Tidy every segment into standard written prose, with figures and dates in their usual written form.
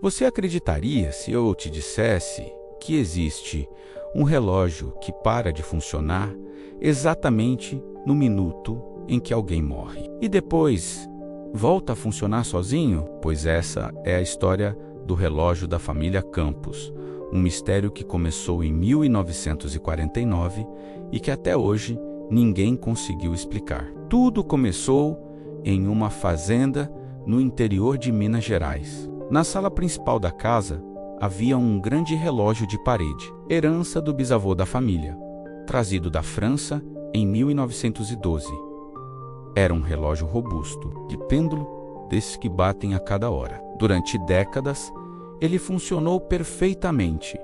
Você acreditaria se eu te dissesse que existe um relógio que para de funcionar exatamente no minuto em que alguém morre e depois volta a funcionar sozinho? Pois essa é a história do relógio da família Campos, um mistério que começou em 1949 e que até hoje ninguém conseguiu explicar. Tudo começou em uma fazenda no interior de Minas Gerais. Na sala principal da casa havia um grande relógio de parede, herança do bisavô da família, trazido da França em 1912. Era um relógio robusto, de pêndulo, desses que batem a cada hora. Durante décadas, ele funcionou perfeitamente,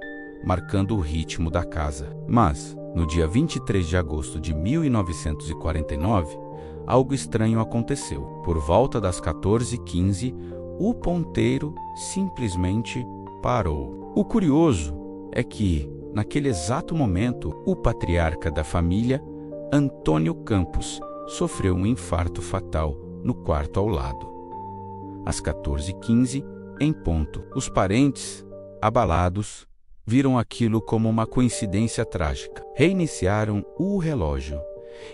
marcando o ritmo da casa. Mas, no dia 23 de agosto de 1949, algo estranho aconteceu. Por volta das 14h15, o ponteiro simplesmente parou. O curioso é que, naquele exato momento, o patriarca da família, Antônio Campos, sofreu um infarto fatal no quarto ao lado. Às 14h15, em ponto, os parentes, abalados, viram aquilo como uma coincidência trágica. Reiniciaram o relógio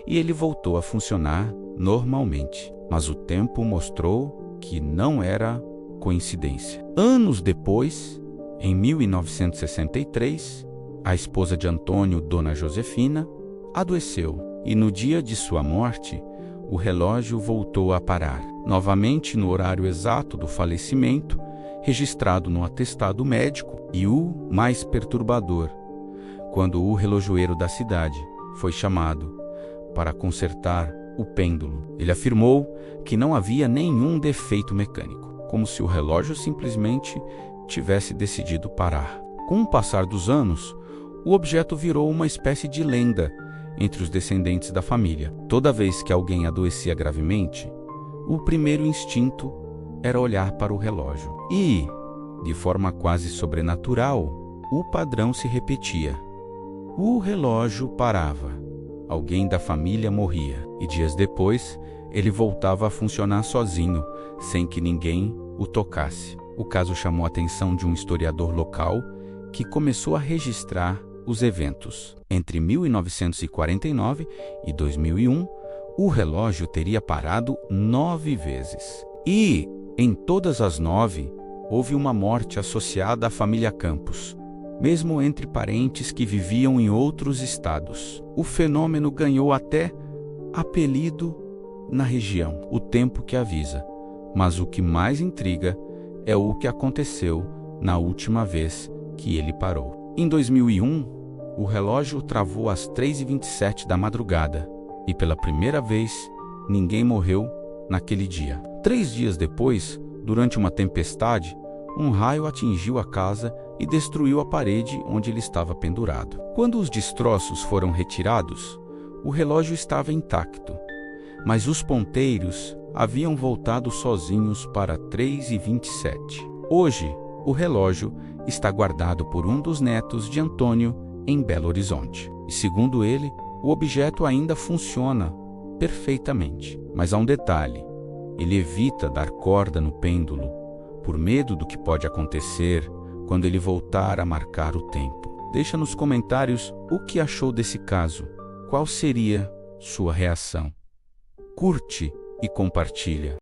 e ele voltou a funcionar normalmente. Mas o tempo mostrou que não era coincidência. Anos depois, em 1963, a esposa de Antônio, Dona Josefina, adoeceu e no dia de sua morte, o relógio voltou a parar, novamente no horário exato do falecimento, registrado no atestado médico. E o mais perturbador, quando o relojoeiro da cidade foi chamado para consertar o pêndulo, ele afirmou que não havia nenhum defeito mecânico, como se o relógio simplesmente tivesse decidido parar. Com o passar dos anos, o objeto virou uma espécie de lenda entre os descendentes da família. Toda vez que alguém adoecia gravemente, o primeiro instinto era olhar para o relógio. E, de forma quase sobrenatural, o padrão se repetia. O relógio parava, alguém da família morria, e dias depois ele voltava a funcionar sozinho, sem que ninguém o tocasse. O caso chamou a atenção de um historiador local que começou a registrar os eventos. Entre 1949 e 2001, o relógio teria parado 9 vezes. E, em todas as 9, houve uma morte associada à família Campos, mesmo entre parentes que viviam em outros estados. O fenômeno ganhou até apelido na região, o tempo que avisa. Mas o que mais intriga é o que aconteceu na última vez que ele parou. Em 2001, o relógio travou às 3h27 da madrugada e pela primeira vez ninguém morreu naquele dia. 3 dias depois, durante uma tempestade, um raio atingiu a casa e destruiu a parede onde ele estava pendurado. Quando os destroços foram retirados, o relógio estava intacto, mas os ponteiros haviam voltado sozinhos para 3h27. Hoje, o relógio está guardado por um dos netos de Antônio em Belo Horizonte. E segundo ele, o objeto ainda funciona perfeitamente. Mas há um detalhe: ele evita dar corda no pêndulo, por medo do que pode acontecer quando ele voltar a marcar o tempo. Deixa nos comentários o que achou desse caso. Qual seria sua reação? Curte e compartilha.